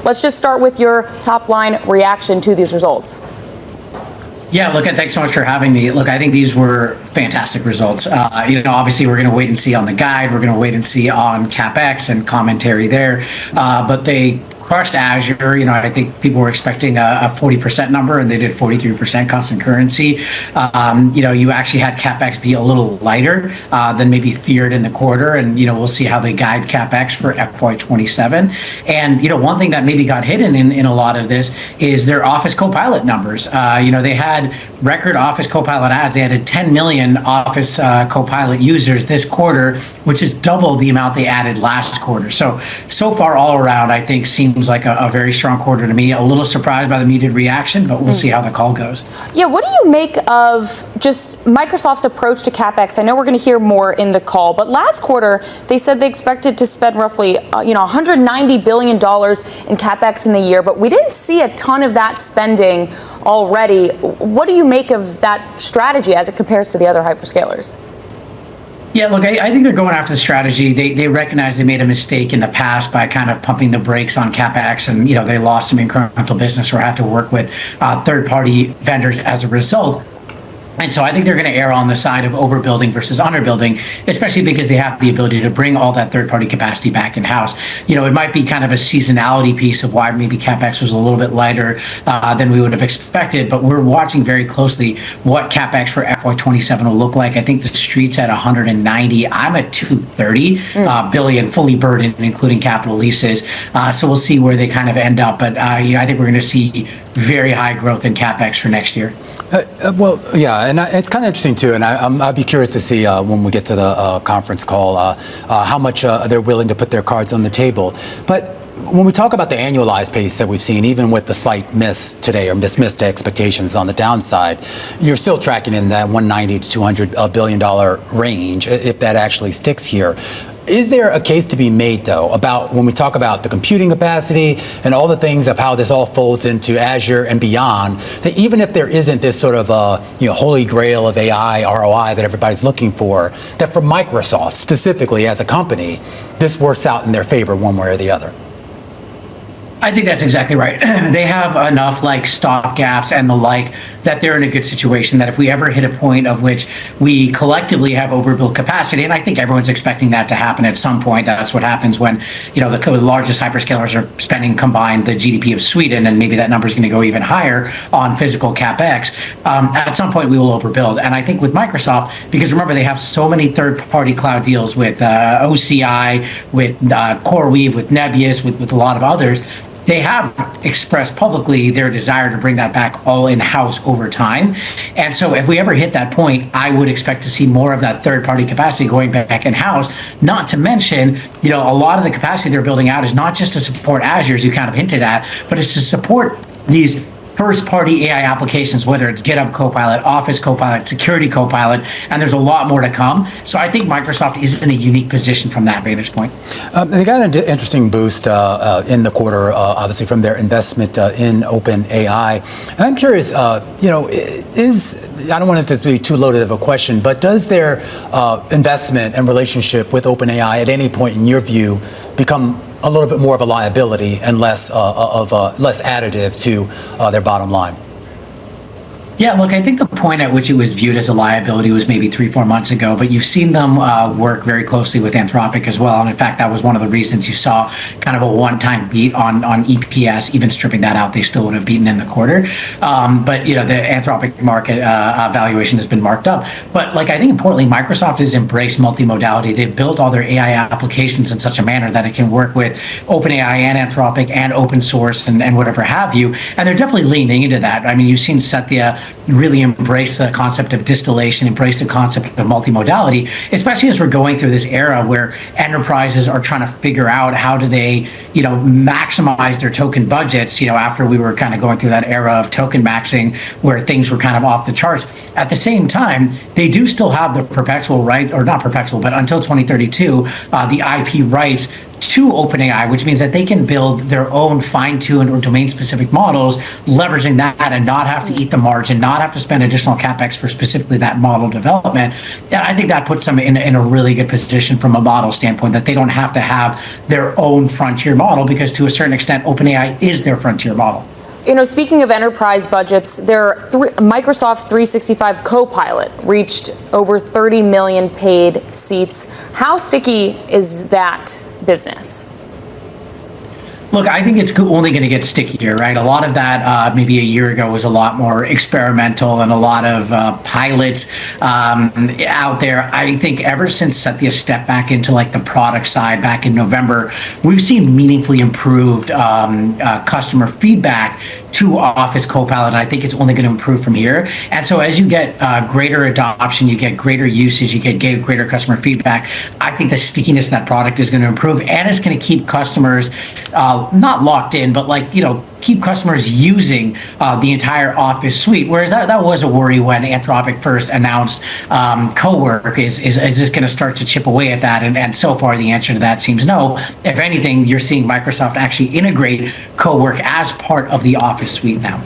Let's just start with your top line reaction to these results. Yeah, look, thanks so much for having me. Look, I think these were fantastic results. Obviously, we're going to wait and see on the guide. We're going to wait and see on CapEx and commentary there. But they crushed Azure. I think people were expecting a 40% number, and they did 43% constant currency. You actually had CapEx be a little lighter than maybe feared in the quarter, and we'll see how they guide CapEx for FY27. And one thing that maybe got hidden in a lot of this is their Office Copilot numbers. They had record Office Copilot ads. They added 10 million Office Copilot users this quarter, which is double the amount they added last quarter. So far, all around, I think seems like a very strong quarter to me. A little surprised by the immediate reaction, but we'll see how the call goes. Yeah, what do you make of just Microsoft's approach to CapEx? I know we're going to hear more in the call, but last quarter they said they expected to spend roughly $190 billion in CapEx in the year, but we didn't see a ton of that spending already. What do you make of that strategy as it compares to the other hyperscalers? Yeah, look, I think they're going after the strategy. They recognize they made a mistake in the past by kind of pumping the brakes on CapEx, and they lost some incremental business or had to work with third-party vendors as a result. And so I think they're going to err on the side of overbuilding versus underbuilding, especially because they have the ability to bring all that third-party capacity back in-house. It might be kind of a seasonality piece of why maybe CapEx was a little bit lighter than we would have expected, but we're watching very closely what CapEx for FY27 will look like. I think the street's at 190. I'm at 230 billion, fully burdened, including capital leases. So we'll see where they kind of end up, but I think we're going to see very high growth in CapEx for next year. And it's kind of interesting too, and I'd be curious to see when we get to the conference call how much they're willing to put their cards on the table. But when we talk about the annualized pace that we've seen, even with the slight miss today or dismissed expectations on the downside, you're still tracking in that 190 to $200 billion range, if that actually sticks here. Is there a case to be made, though, about when we talk about the computing capacity and all the things of how this all folds into Azure and beyond, that even if there isn't this sort of holy grail of AI ROI that everybody's looking for, that for Microsoft specifically as a company, this works out in their favor one way or the other? I think that's exactly right. They have enough stock gaps and the like that they're in a good situation that if we ever hit a point of which we collectively have overbuilt capacity, and I think everyone's expecting that to happen at some point. That's what happens when the largest hyperscalers are spending combined the GDP of Sweden, and maybe that number is going to go even higher on physical CapEx. At some point we will overbuild, and I think with Microsoft, because remember they have so many third-party cloud deals with OCI, with CoreWeave, with Nebius, with a lot of others. They have expressed publicly their desire to bring that back all in-house over time. And so if we ever hit that point, I would expect to see more of that third-party capacity going back in-house. Not to mention, a lot of the capacity they're building out is not just to support Azure, as you kind of hinted at, but it's to support these first-party AI applications, whether it's GitHub Copilot, Office Copilot, Security Copilot, and there's a lot more to come. So I think Microsoft is in a unique position from that vantage point. They got an interesting boost in the quarter, obviously from their investment in OpenAI. And I'm curious, I don't want it to be too loaded of a question, but does their investment and relationship with OpenAI at any point in your view become a little bit more of a liability and less additive to their bottom line? Yeah, look, I think the point at which it was viewed as a liability was maybe 3-4 months ago, but you've seen them work very closely with Anthropic as well. And in fact, that was one of the reasons you saw kind of a one-time beat on EPS. Even stripping that out, they still would have beaten in the quarter. But the Anthropic market valuation has been marked up. But I think importantly, Microsoft has embraced multimodality. They've built all their AI applications in such a manner that it can work with OpenAI and Anthropic and open source and whatever have you. And they're definitely leaning into that. I mean, you've seen Satya really embrace the concept of distillation, embrace the concept of multimodality, especially as we're going through this era where enterprises are trying to figure out how do they, maximize their token budgets, after we were kind of going through that era of token maxing where things were kind of off the charts. At the same time, they do still have the perpetual right, or not perpetual, but until 2032, the IP rights to OpenAI, which means that they can build their own fine-tuned or domain-specific models, leveraging that and not have to eat the margin, not have to spend additional CapEx for specifically that model development. And I think that puts them in a really good position from a model standpoint, that they don't have to have their own frontier model, because to a certain extent, OpenAI is their frontier model. Speaking of enterprise budgets, Microsoft 365 Copilot reached over 30 million paid seats. How sticky is that business? Look, I think it's only going to get stickier, right? A lot of that maybe a year ago was a lot more experimental and a lot of pilots out there. I think ever since Satya stepped back into like the product side back in November, we've seen meaningfully improved customer feedback to Office Copilot, and I think it's only going to improve from here. And so as you get greater adoption, you get greater usage, you get greater customer feedback, I think the stickiness of that product is going to improve, and it's going to keep customers not locked in, but keep customers using the entire Office suite. Whereas that was a worry when Anthropic first announced co-work. Is this going to start to chip away at that? And so far, the answer to that seems no. If anything, you're seeing Microsoft actually integrate co-work as part of the Office suite now.